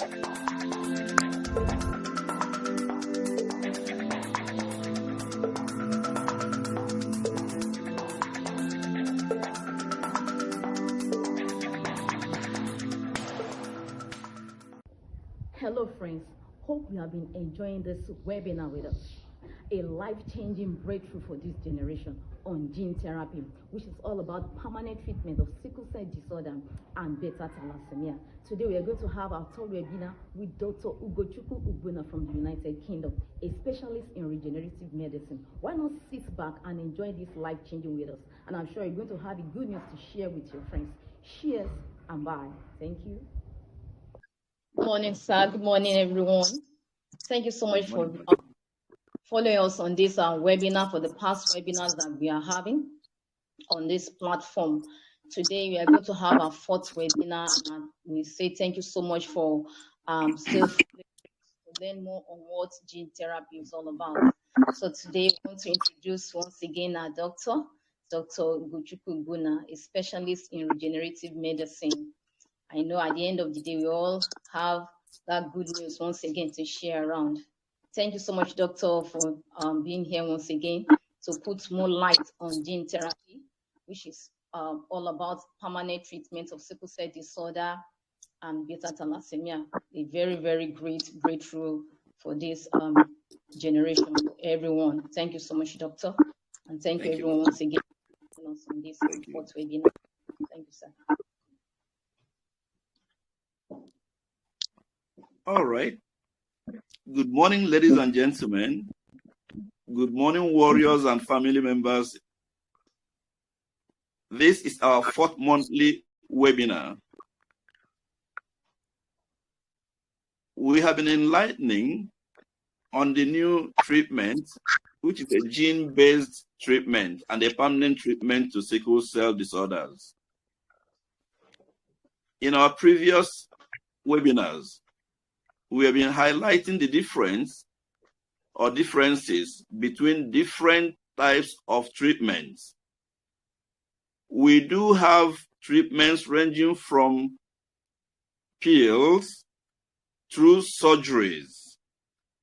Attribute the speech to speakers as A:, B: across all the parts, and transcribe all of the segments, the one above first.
A: Hello friends, hope you have been enjoying this webinar with us. A life-changing breakthrough for this generation on gene therapy, which is all about permanent treatment of sickle cell disorder and beta thalassemia. Today we are going to have our third webinar with Dr. Ugochukwu Ugbuna from the United Kingdom, a specialist in regenerative medicine. Why not sit back and enjoy this life-changing with us? And I'm sure you're going to have a good news to share with your friends. Cheers and bye. Thank you. Good morning, sir. Good morning, everyone. Thank you so much for following us on this webinar, for the past webinars that we are having on this platform. Today, we are going to have our fourth webinar, and we say thank you so much for still learn more on what gene therapy is all about. So today, we want to introduce once again our Dr. Ugochukwu Ugbuna, a specialist in regenerative medicine. I know at the end of the day, we all have that good news once again to share around. Thank you so much, Doctor, for being here once again to put more light on gene therapy, which is all about permanent treatment of sickle cell disorder and beta thalassemia. A very, very great breakthrough for this generation, for everyone. Thank you so much, Doctor. And thank you everyone once again on this fourth webinar. Thank you, sir.
B: All right. Good morning, ladies and gentlemen. Good morning, warriors and family members. This is our fourth monthly webinar. We have been enlightening on the new treatment, which is a gene-based treatment and a permanent treatment to sickle cell disorders. In our previous webinars, we have been highlighting the differences between different types of treatments. We do have treatments ranging from pills through surgeries,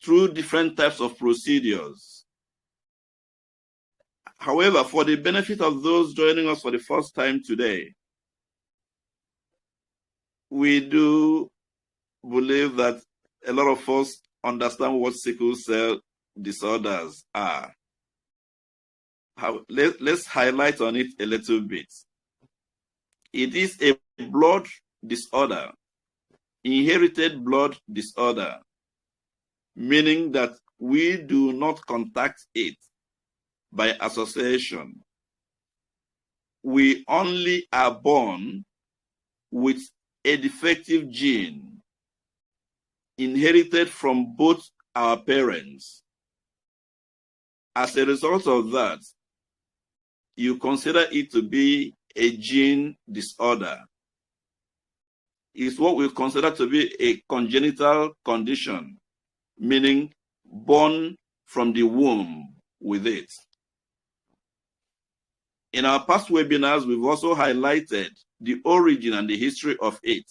B: through different types of procedures. However, for the benefit of those joining us for the first time today, we do believe that a lot of us understand what sickle cell disorders are. Let's highlight on it a little bit. It is a blood disorder, inherited blood disorder, meaning that we do not contact it by association. We only are born with a defective gene inherited from both our parents. As a result of that, you consider it to be a gene disorder. It's what we consider to be a congenital condition, meaning born from the womb with it. In our past webinars, we've also highlighted the origin and the history of it.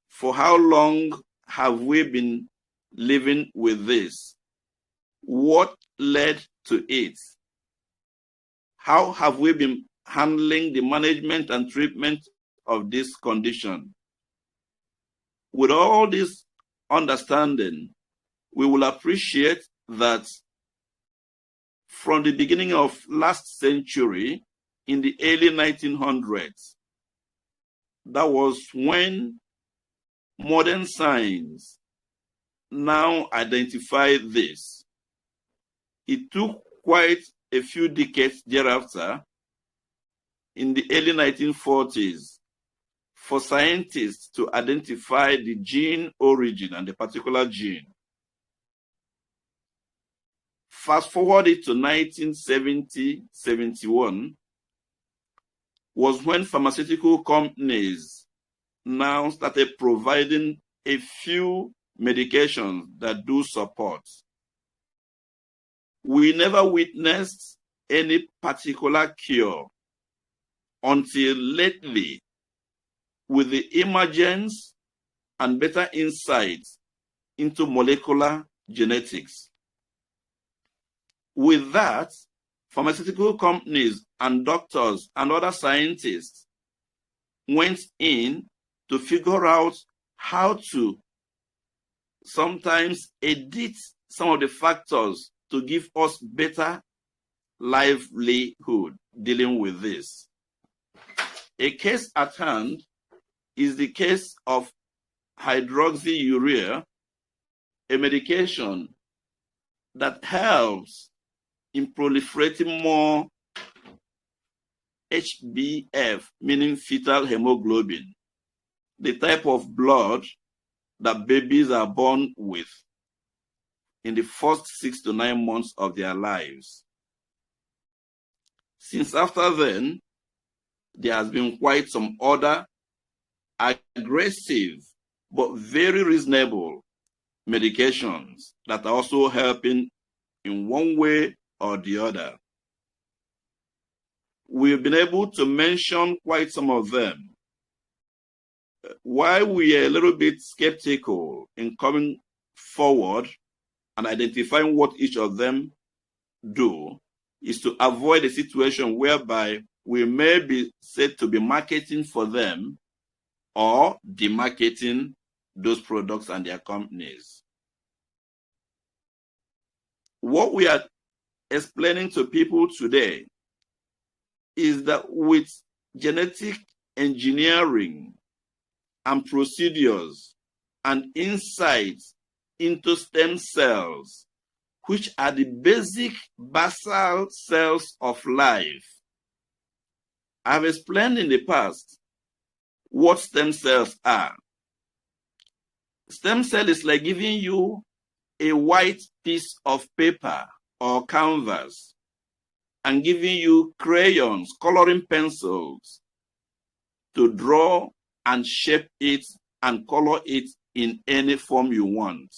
B: For how long have we been living with this? What led to it? How have we been handling the management and treatment of this condition? With all this understanding, we will appreciate that from the beginning of last century, in the early 1900s, that was when modern science now identify this. It took quite a few decades thereafter, in the early 1940s, for scientists to identify the gene origin and the particular gene. Fast forward it to 1970-71 was when pharmaceutical companies now started providing a few medications that do support. We never witnessed any particular cure until lately, with the emergence and better insight into molecular genetics. With that, pharmaceutical companies and doctors and other scientists went in to figure out how to sometimes edit some of the factors to give us better livelihood dealing with this. A case at hand is the case of hydroxyurea, a medication that helps in proliferating more HbF, meaning fetal hemoglobin, the type of blood that babies are born with in the first 6 to 9 months of their lives. Since after then, there has been quite some other aggressive but very reasonable medications that are also helping in one way or the other. We've been able to mention quite some of them. Why we are a little bit skeptical in coming forward and identifying what each of them do is to avoid a situation whereby we may be said to be marketing for them or demarketing those products and their companies. What we are explaining to people today is that with genetic engineering and procedures and insights into stem cells, which are the basic basal cells of life. I've explained in the past what stem cells are. Stem cell is like giving you a white piece of paper or canvas and giving you crayons, coloring pencils to draw and shape it and color it in any form you want.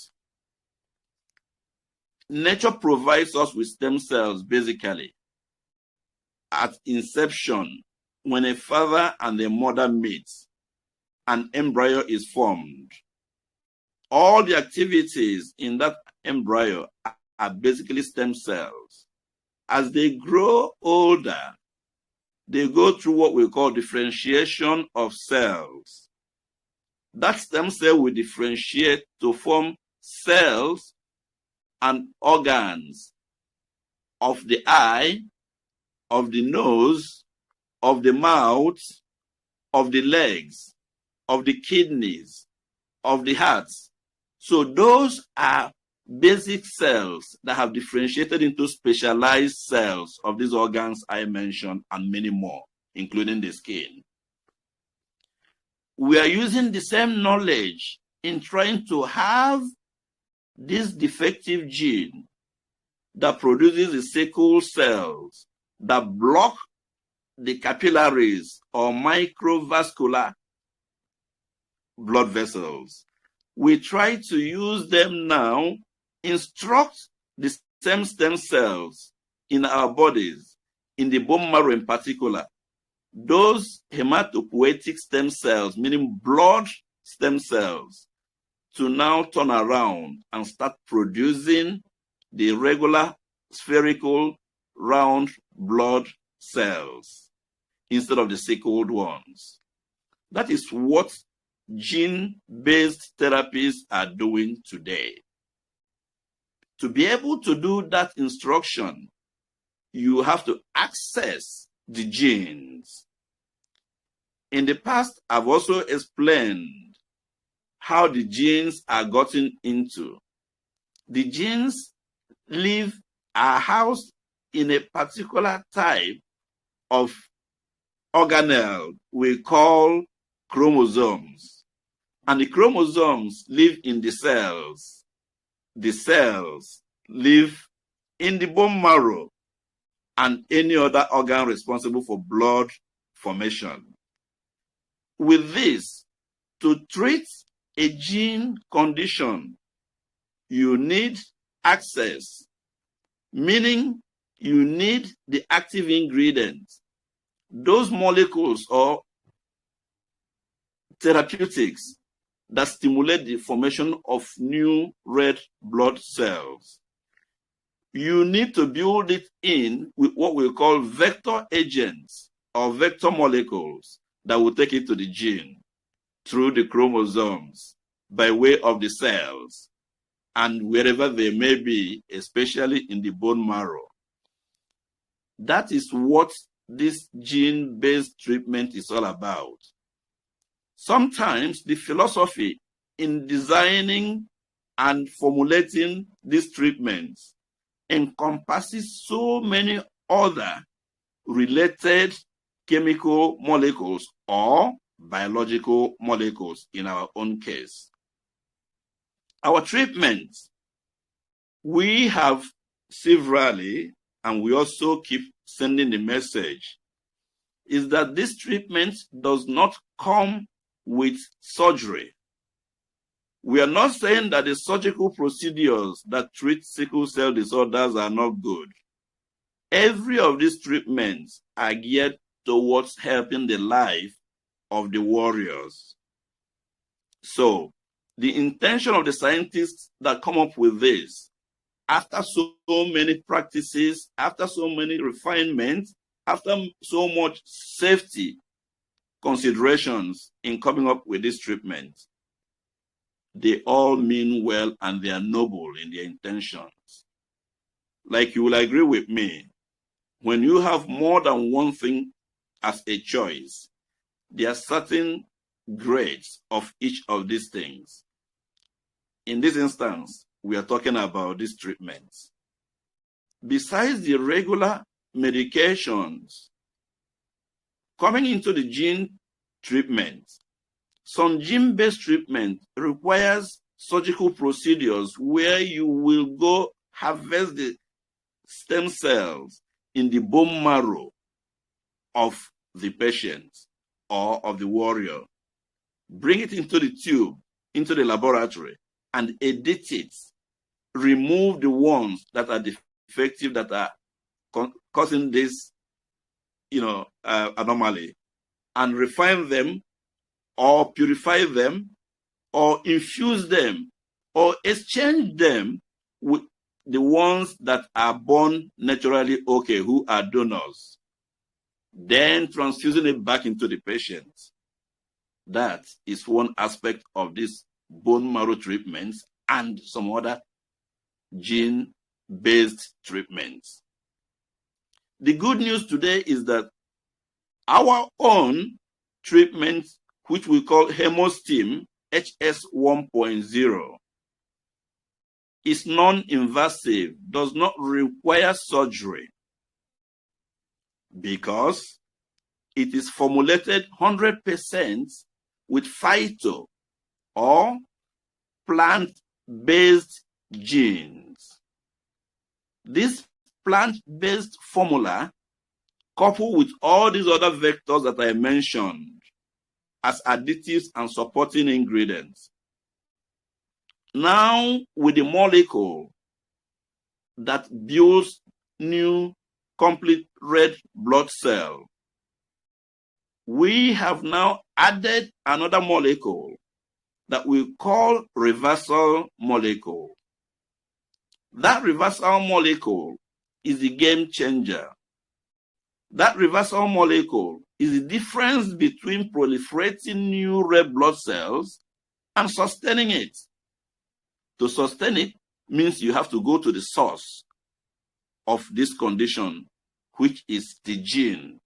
B: Nature provides us with stem cells basically at inception. When a father and a mother meet, an embryo is formed. All the activities in that embryo are basically stem cells. As they grow older, they go through what we call differentiation of cells. That stem cell will differentiate to form cells and organs of the eye, of the nose, of the mouth, of the legs, of the kidneys, of the heart. So those are basic cells that have differentiated into specialized cells of these organs I mentioned and many more, including the skin. We are using the same knowledge in trying to have this defective gene that produces the sickle cells that block the capillaries or microvascular blood vessels. We try to use them now, instruct the same stem cells in our bodies, in the bone marrow in particular, those hematopoietic stem cells, meaning blood stem cells, to now turn around and start producing the regular spherical round blood cells instead of the sickled ones. That is what gene-based therapies are doing today. To be able to do that instruction, you have to access the genes. In the past, I've also explained how the genes are gotten into. The genes are housed in a particular type of organelle we call chromosomes. And the chromosomes live in the cells. The cells live in the bone marrow and any other organ responsible for blood formation. With this, to treat a gene condition, you need access, meaning you need the active ingredients. Those molecules or therapeutics that stimulate the formation of new red blood cells. You need to build it in with what we call vector agents or vector molecules that will take it to the gene through the chromosomes by way of the cells and wherever they may be, especially in the bone marrow. That is what this gene-based treatment is all about. Sometimes the philosophy in designing and formulating these treatments encompasses so many other related chemical molecules or biological molecules in our own case. Our treatments, we have severally, and we also keep sending the message, is that this treatment does not come with surgery. We are not saying that the surgical procedures that treat sickle cell disorders are not good. Every of these treatments are geared towards helping the life of the warriors. So, the intention of the scientists that come up with this, after so many practices, after so many refinements, after so much safety considerations in coming up with this treatment, they all mean well and they are noble in their intentions. Like you will agree with me, when you have more than one thing as a choice, there are certain grades of each of these things. In this instance, we are talking about these treatments. Besides the regular medications, coming into the gene treatment, some gene-based treatment requires surgical procedures where you will go harvest the stem cells in the bone marrow of the patient or of the warrior, bring it into the tube, into the laboratory, and edit it, remove the ones that are defective, that are causing this, anomaly, and refine them, or purify them, or infuse them, or exchange them with the ones that are born naturally okay, who are donors, then transfusing it back into the patient. That is one aspect of this bone marrow treatments and some other gene-based treatments. The good news today is that our own treatment, which we call HemoStim HS 1.0, is non-invasive, does not require surgery, because it is formulated 100% with phyto or plant-based genes. This plant-based formula, coupled with all these other vectors that I mentioned as additives and supporting ingredients, now with the molecule that builds new complete red blood cell, we have now added another molecule that we call reversal molecule. That reversal molecule is the game changer. That reversal molecule is the difference between proliferating new red blood cells and sustaining it. To sustain it means you have to go to the source of this condition, which is the gene.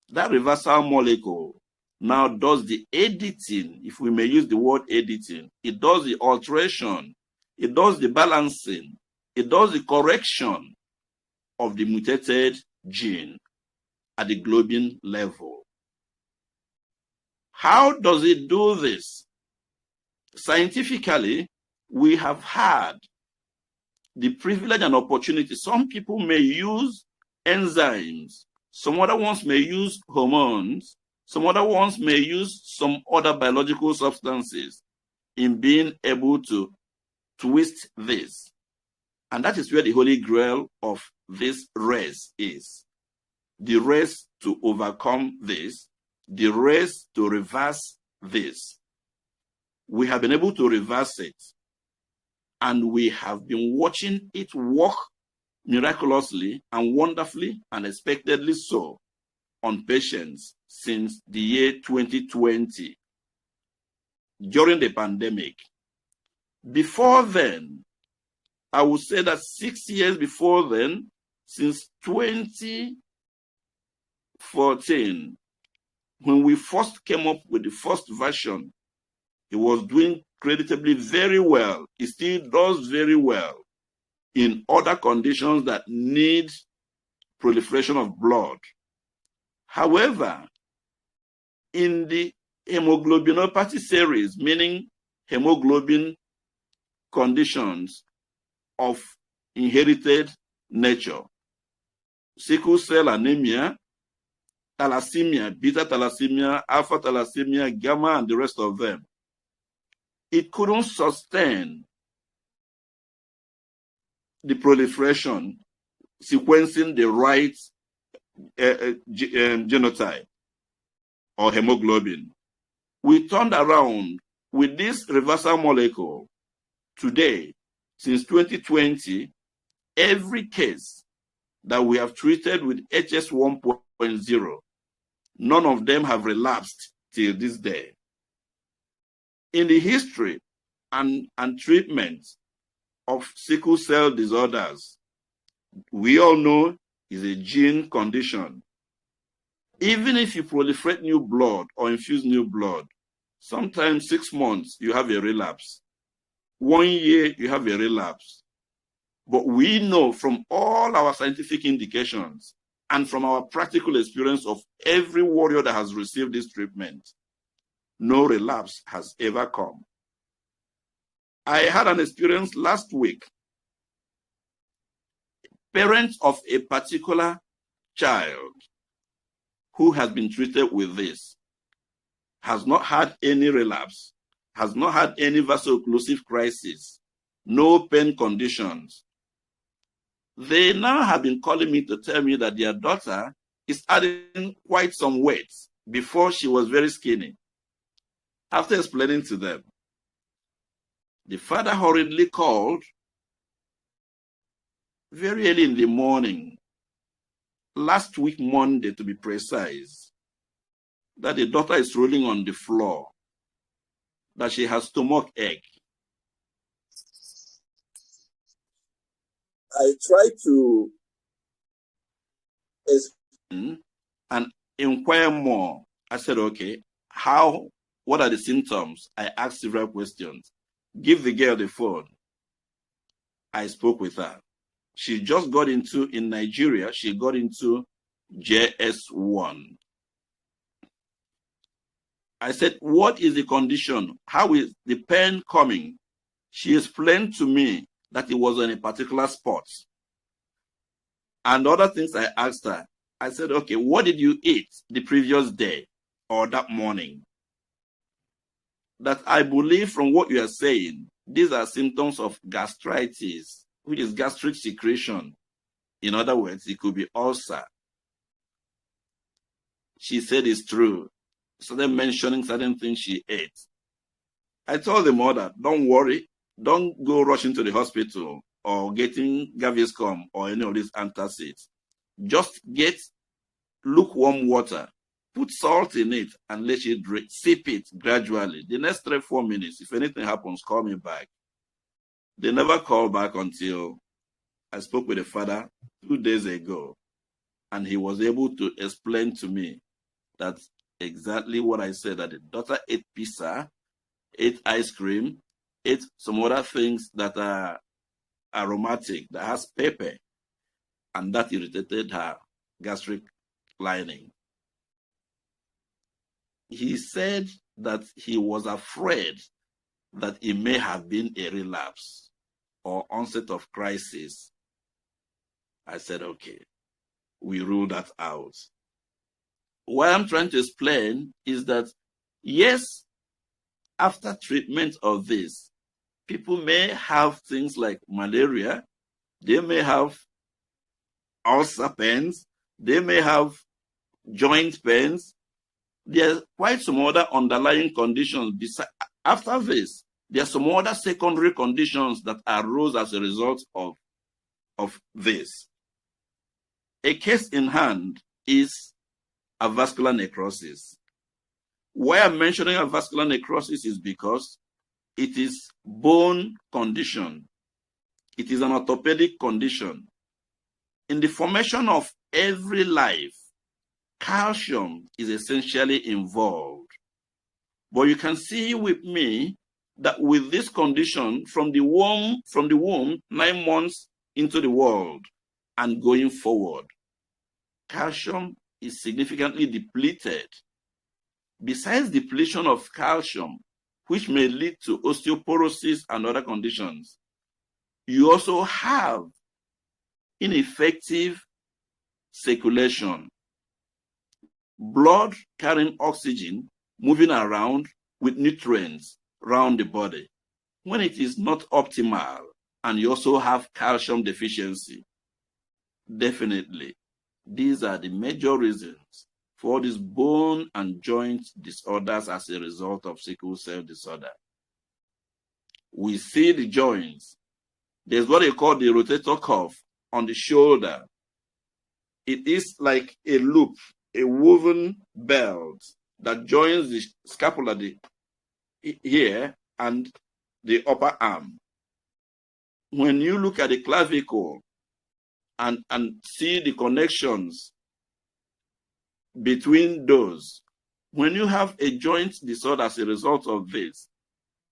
B: That reversal molecule now does the editing, if we may use the word editing. It does the alteration, it does the balancing, it does the correction of the mutated gene at the globin level. How does it do this? Scientifically, we have had the privilege and opportunity. Some people may use enzymes, some other ones may use hormones, some other ones may use some other biological substances in being able to twist this. And that is where the holy grail of this race is. The race to overcome this, the race to reverse this. we have been able to reverse it. And we have been watching it work miraculously and wonderfully and expectedly so on patients since the year 2020, during the pandemic. Before then, I would say that 6 years before then, since 2014, when we first came up with the first version, it was doing creditably very well. It still does very well in other conditions that need proliferation of blood. However, in the hemoglobinopathy series, meaning hemoglobin conditions of inherited nature, sickle cell anemia, thalassemia, beta thalassemia, alpha thalassemia, gamma, and the rest of them, it couldn't sustain the proliferation sequencing the right genotype or hemoglobin. We turned around with this reversal molecule. Today, since 2020, every case that we have treated with HS 1.0, none of them have relapsed till this day. In the history and treatment of sickle cell disorders, we all know is a gene condition. Even if you proliferate new blood or infuse new blood, sometimes 6 months you have a relapse. 1 year you have a relapse. But we know from all our scientific indications and from our practical experience of every warrior that has received this treatment, no relapse has ever come. I had an experience last week. Parents of a particular child who has been treated with this has not had any relapse, has not had any vaso-occlusive crisis, no pain conditions. They now have been calling me to tell me that their daughter is adding quite some weight. Before, she was very skinny. After explaining to them, the father hurriedly called very early in the morning, last week Monday to be precise, that the daughter is rolling on the floor, that she has stomach ache. I tried to explain and inquire more. I said, okay, what are the symptoms? I asked several questions. Give the girl the phone. I spoke with her. She just got into, in Nigeria, she got into JS1. I said, what is the condition? How is the pain coming? She explained to me that it was on a particular spot. And other things I asked her. I said, okay, what did you eat the previous day or that morning? That I believe from what you are saying, these are symptoms of gastritis, which is gastric secretion. In other words, it could be ulcer. She said it's true. So they're mentioning certain things she ate. I told the mother, don't worry, don't go rushing to the hospital or getting Gaviscon or any of these antacids. Just get lukewarm water, put salt in it, and let it drink. Sip it gradually. The next 3-4 minutes, if anything happens, call me back. They never called back until I spoke with the father 2 days ago, and he was able to explain to me that exactly what I said, that the daughter ate pizza, ate ice cream, ate some other things that are aromatic, that has pepper, and that irritated her gastric lining. He said that he was afraid that it may have been a relapse or onset of crisis. I said, okay, we rule that out. What I'm trying to explain is that, yes, after treatment of this, people may have things like malaria, they may have ulcer pains, they may have joint pains. There are quite some other underlying conditions After this, there are some other secondary conditions that arose as a result of this. A case in hand is a vascular necrosis. Why I'm mentioning a vascular necrosis is because it is bone condition. It is an orthopedic condition. In the formation of every life, calcium is essentially involved. But you can see with me that with this condition, from the womb 9 months into the world and going forward, calcium is significantly depleted. Besides depletion of calcium, which may lead to osteoporosis and other conditions, you also have ineffective circulation. Blood carrying oxygen moving around with nutrients around the body. When it is not optimal and you also have calcium deficiency, definitely these are the major reasons for these bone and joint disorders as a result of sickle cell disorder. We see the joints. There's what they call the rotator cuff on the shoulder. It is like a loop, a woven belt that joins the scapula here and the upper arm. When you look at the clavicle and see the connections between those, when you have a joint disorder as a result of this,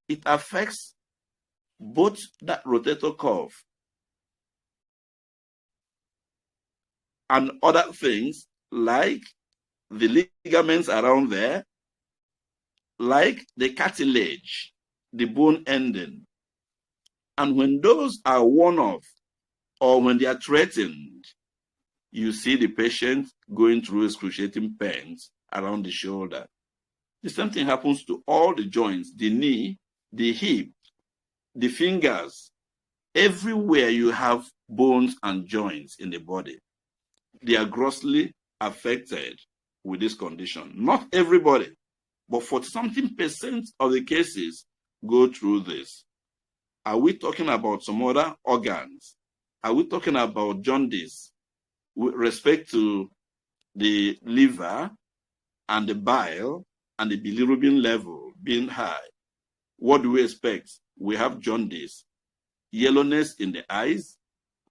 B: it affects both that rotator cuff and other things like the ligaments around there, like the cartilage, the bone ending. And when those are worn off or when they are threatened, you see the patient going through excruciating pains around the shoulder. The same thing happens to all the joints, the knee, the hip, the fingers. Everywhere you have bones and joints in the body, they are grossly affected with this condition. Not everybody, but 40-something% of the cases go through this. Are we talking about some other organs? Are we talking about jaundice with respect to the liver and the bile and the bilirubin level being high? What do we expect? We have jaundice, yellowness in the eyes.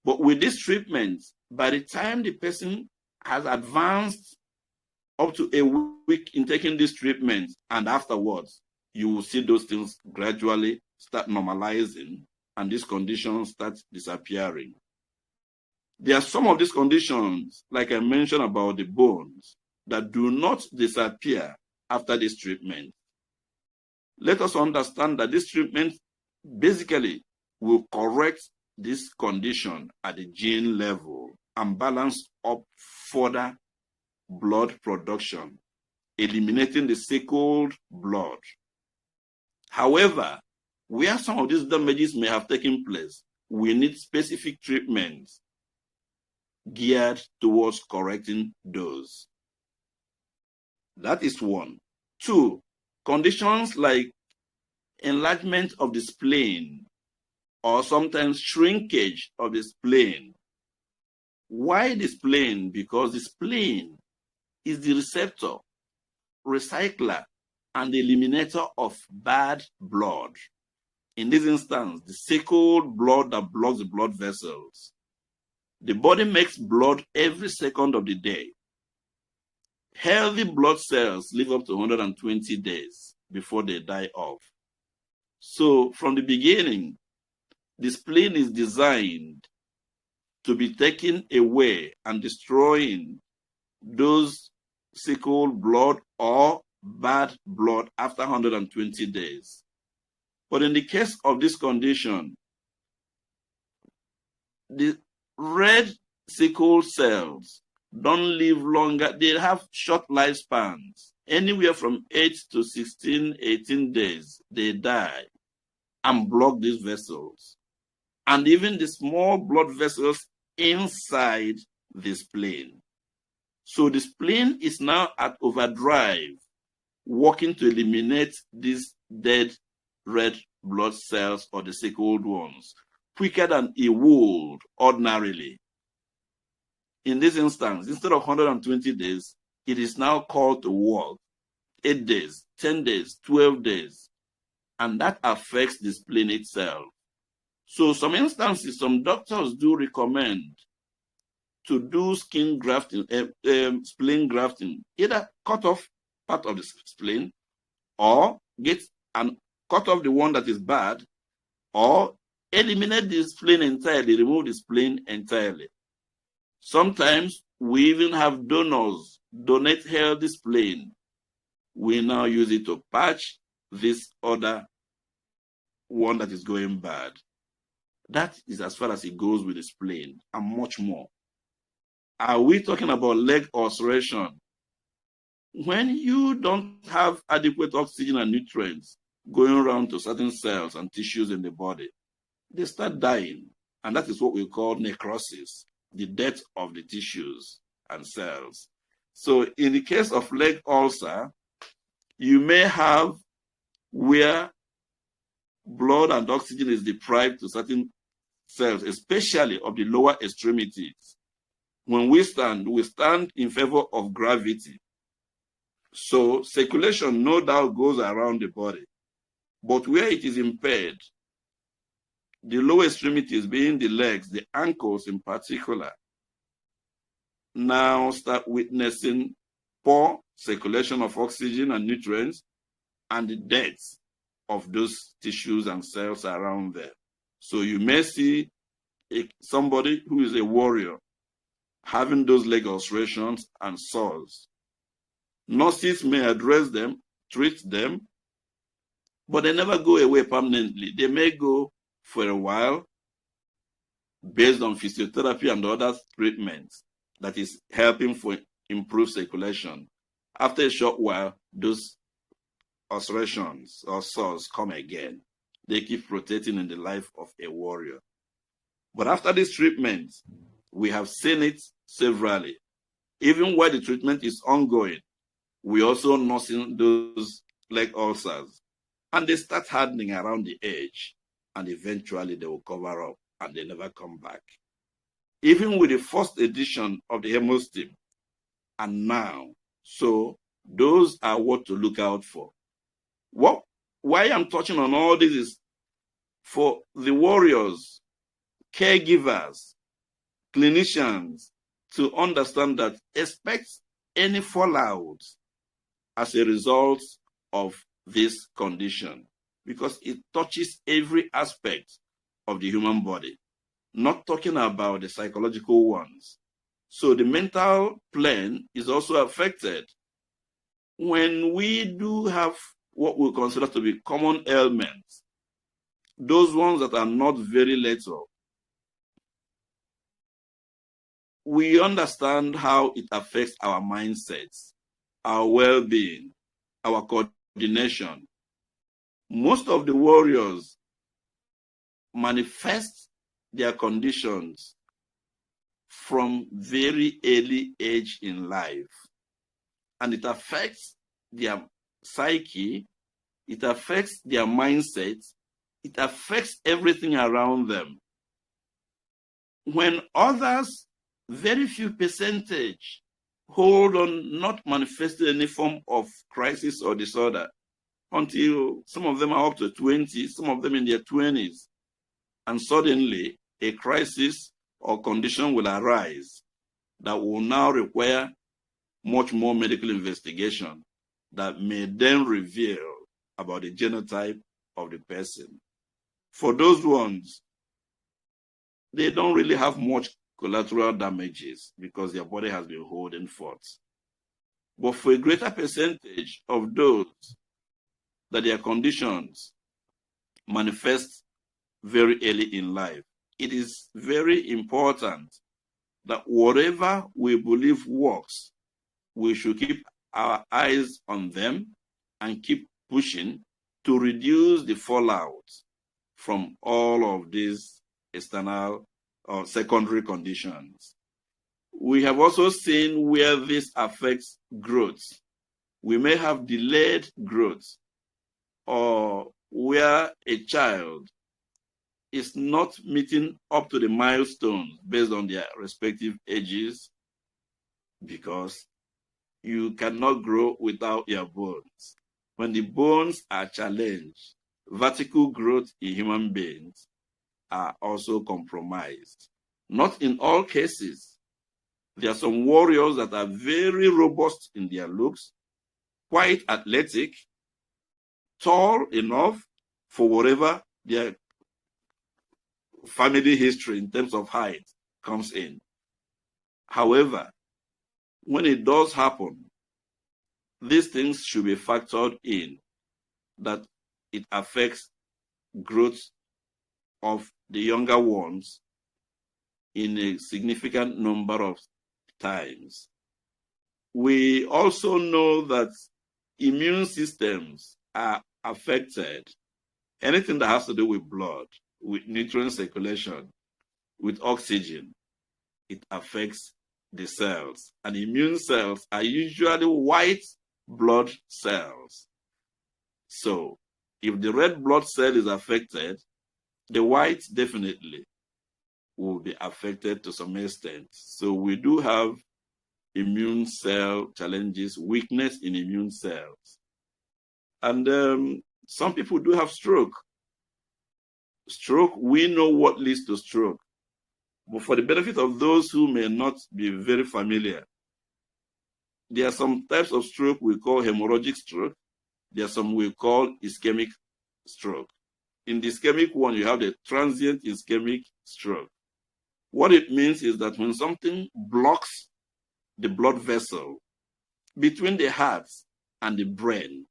B: But with this treatment, by the time the person has advanced up to a week in taking this treatment and afterwards, you will see those things gradually start normalizing and these conditions start disappearing. There are some of these conditions, like I mentioned about the bones, that do not disappear after this treatment. Let us understand that this treatment basically will correct this condition at the gene level and balance up further blood production, eliminating the sickled blood. However, where some of these damages may have taken place, we need specific treatments geared towards correcting those. That is one. Two, conditions like enlargement of the spleen or sometimes shrinkage of the spleen. Why the spleen? Because the spleen is the receptor, recycler, and the eliminator of bad blood. In this instance, the sickled blood that blocks the blood vessels. The body makes blood every second of the day. Healthy blood cells live up to 120 days before they die off. So from the beginning, the spleen is designed to be taking away and destroying those sickled blood or bad blood after 120 days. But in the case of this condition, the red sickle cells don't live longer. They have short lifespans, anywhere from 8 to 16, 18 days. They die and block these vessels. And even the small blood vessels inside the spleen. So the spleen is now at overdrive, working to eliminate these dead red blood cells or the sickled ones, quicker than it would ordinarily. In this instance, instead of 120 days, it is now called to work 8 days, 10 days, 12 days, and that affects the spleen itself. So some instances, some doctors do recommend to do skin grafting, spleen grafting, either cut off part of the spleen or cut off the one that is bad, or eliminate the spleen entirely, remove the spleen entirely. Sometimes we even have donors donate healthy spleen. We now use it to patch this other one that is going bad. That is as far as it goes with the spleen, and much more. Are we talking about leg ulceration? When you don't have adequate oxygen and nutrients going around to certain cells and tissues in the body, they start dying. And that is what we call necrosis, the death of the tissues and cells. So in the case of leg ulcer, you may have where blood and oxygen is deprived to certain cells, especially of the lower extremities. When we stand in favor of gravity. So circulation no doubt goes around the body. But where it is impaired, the lower extremities being the legs, the ankles in particular, now start witnessing poor circulation of oxygen and nutrients and the death of those tissues and cells around there. So you may see somebody who is a warrior having those leg ulcerations and sores. Nurses may address them, treat them, but they never go away permanently. They may go for a while based on physiotherapy and other treatments that is helping for improved circulation. After a short while, those ulcerations or sores come again. They keep rotating in the life of a warrior. But after this treatment, we have seen it severally. Even while the treatment is ongoing, we also nursing those leg ulcers, and they start hardening around the edge, and eventually they will cover up and they never come back. Even with the first edition of the hemostim, and now, so those are what to look out for. Why I'm touching on all this is for the warriors, caregivers, clinicians to understand that expect any fallout as a result of this condition, because it touches every aspect of the human body, not talking about the psychological ones. So the mental plane is also affected. When we do have what we consider to be common ailments, those ones that are not very lethal, we understand how it affects our mindsets, our well-being, our coordination. Most of the warriors manifest their conditions from very early age in life, and it affects their psyche, it affects their mindset, it affects everything around them. When others, very few percentage, hold on not manifesting any form of crisis or disorder until some of them are up to 20, some of them in their 20s, and suddenly a crisis or condition will arise that will now require much more medical investigation that may then reveal about the genotype of the person. For those ones, they don't really have much collateral damages because their body has been holding forth. But for a greater percentage of those that their conditions manifest very early in life, it is very important that whatever we believe works, we should keep our eyes on them and keep pushing to reduce the fallout from all of these external or secondary conditions. We have also seen where this affects growth. We may have delayed growth, or where a child is not meeting up to the milestones based on their respective ages, because you cannot grow without your bones. When the bones are challenged, vertical growth in human beings are also compromised. Not in all cases. There are some warriors that are very robust in their looks, quite athletic, tall enough for whatever their family history in terms of height comes in. However, when it does happen, these things should be factored in, that it affects growth of the younger ones in a significant number of times. We also know that immune systems are affected. Anything that has to do with blood, with nutrient circulation, with oxygen, it affects the cells. And immune cells are usually white blood cells. So if the red blood cell is affected, the white definitely will be affected to some extent. So we do have immune cell challenges, weakness in immune cells. And some people do have stroke. Stroke, we know what leads to stroke. But for the benefit of those who may not be very familiar, there are some types of stroke we call hemorrhagic stroke. There are some we call ischemic stroke. In the ischemic one, you have the transient ischemic stroke. What it means is that when something blocks the blood vessel between the heart and the brain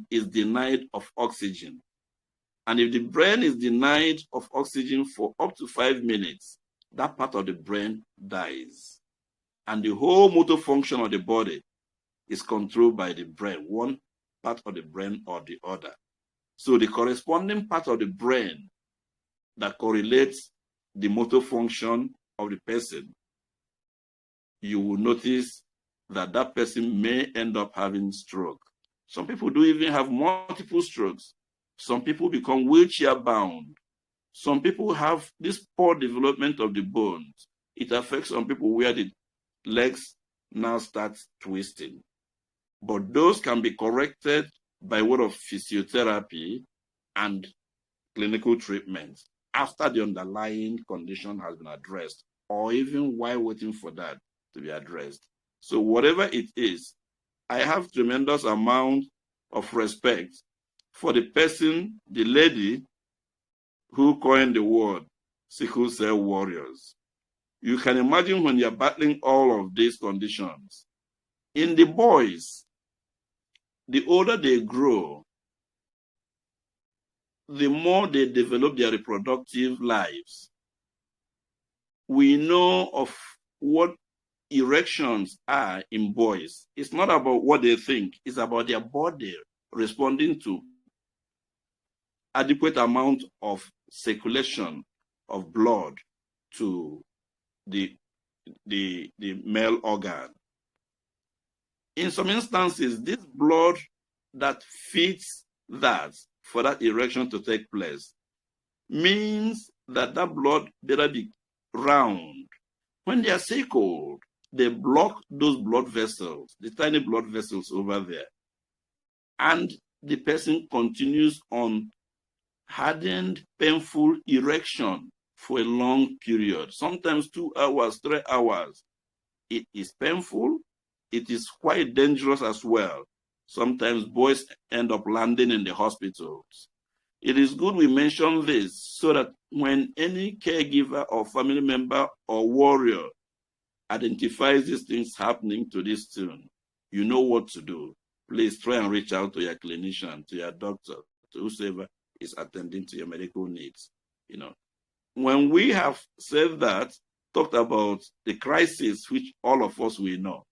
B: is denied of oxygen. And if the brain is denied of oxygen for up to 5 minutes, that part of the brain dies. And the whole motor function of the body is controlled by the brain, one part of the brain or the other. So the corresponding part of the brain that correlates the motor function of the person, you will notice that that person may end up having stroke. Some people do even have multiple strokes. Some people become wheelchair bound. Some people have this poor development of the bones. It affects some people where the legs now start twisting. But those can be corrected by way of physiotherapy and clinical treatment after the underlying condition has been addressed, or even while waiting for that to be addressed. So whatever it is, I have tremendous amount of respect for the person, the lady who coined the word sickle cell warriors. You can imagine when you're battling all of these conditions. In the boys, the older they grow, the more they develop their reproductive lives. We know of what erections are in boys. It's not about what they think, it's about their body responding to adequate amount of circulation of blood to the male organ. In some instances, this blood that feeds that for that erection to take place means that that blood better be round. When they are sickled, they block those blood vessels, the tiny blood vessels over there. And the person continues on hardened, painful erection for a long period, sometimes 2 hours, 3 hours. It is painful. It is quite dangerous as well. Sometimes boys end up landing in the hospitals. It is good we mention this so that when any caregiver or family member or warrior identifies these things happening to this student, you know what to do. Please try and reach out to your clinician, to your doctor, to whoever is attending to your medical needs. You know, when we have said that, talked about the crisis, which all of us will know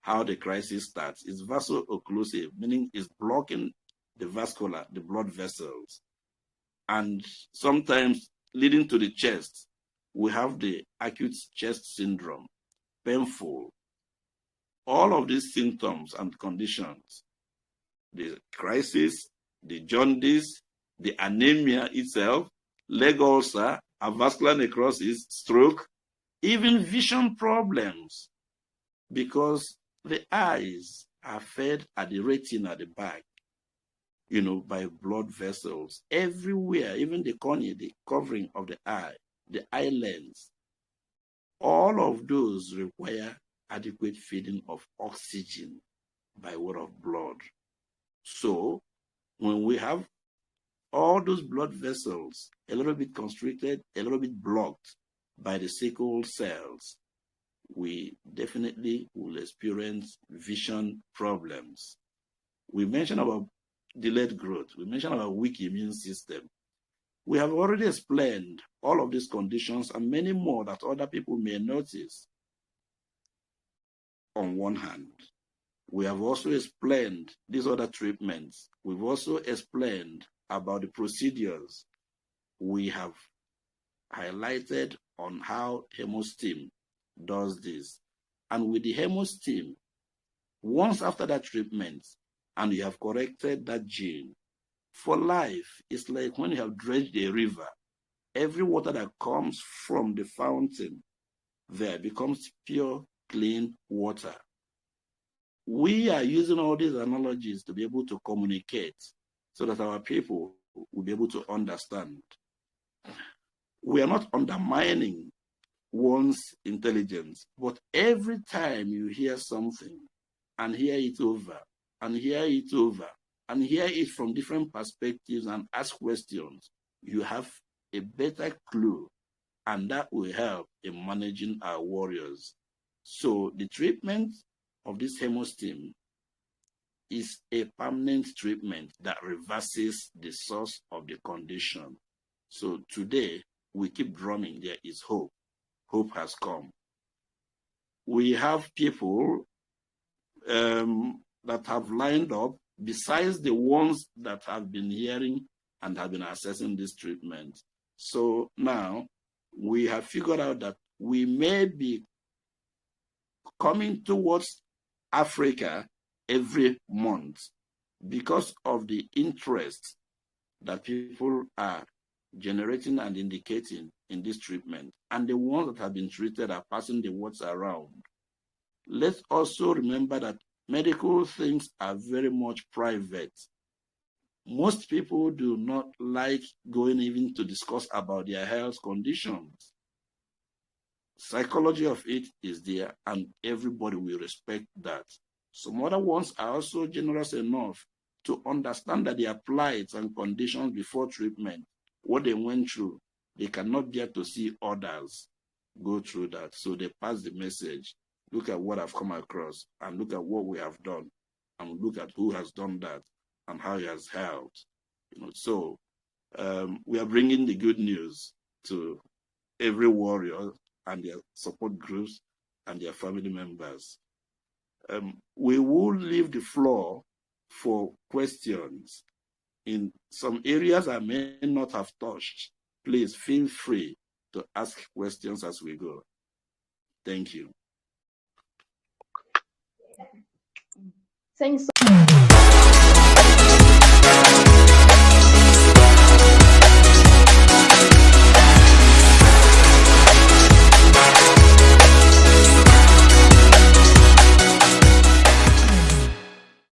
B: how the crisis starts. It's vaso-occlusive, meaning it's blocking the blood vessels, and sometimes leading to the chest. We have the acute chest syndrome, painful. All of these symptoms and conditions, the crisis the jaundice, the anemia itself, leg ulcer, avascular necrosis, stroke, even vision problems, because the eyes are fed at the retina at the back, by blood vessels everywhere, even the cornea, the covering of the eye, the eye lens. All of those require adequate feeding of oxygen by way of blood. So when we have all those blood vessels a little bit constricted, a little bit blocked by the sickle cells, we definitely will experience vision problems. We mentioned about delayed growth. We mentioned about weak immune system. We have already explained all of these conditions and many more that other people may notice. On one hand, we have also explained these other treatments. We've also explained about the procedures. We have highlighted on how HemoStim does this. And with the HemoStim, once after that treatment, and you have corrected that gene, for life, it's like when you have dredged a river, every water that comes from the fountain there becomes pure, clean water. We are using all these analogies to be able to communicate so that our people will be able to understand. We are not undermining one's intelligence, but every time you hear something and hear it over and hear it over and hear it from different perspectives and ask questions, you have a better clue, and that will help in managing our warriors. So the treatment of this HemoStim is a permanent treatment that reverses the source of the condition. So today, we keep drumming, there is hope. Hope has come. We have people that have lined up, besides the ones that have been hearing and have been assessing this treatment. So now we have figured out that we may be coming towards Africa every month because of the interest that people are generating and indicating in this treatment. And the ones that have been treated are passing the words around. Let's also remember that medical things are very much private. Most people do not like going even to discuss about their health conditions. Psychology of it is there, and everybody will respect that. Some other ones are also generous enough to understand that their plights and conditions before treatment, what they went through, they cannot bear to see others go through that. So they pass the message. Look at what I've come across, and look at what we have done, and look at who has done that and how he has helped. So we are bringing the good news to every warrior and their support groups and their family members. We will leave the floor for questions. In some areas I may not have touched, please feel free to ask questions as we go. Thank you.
A: Thanks.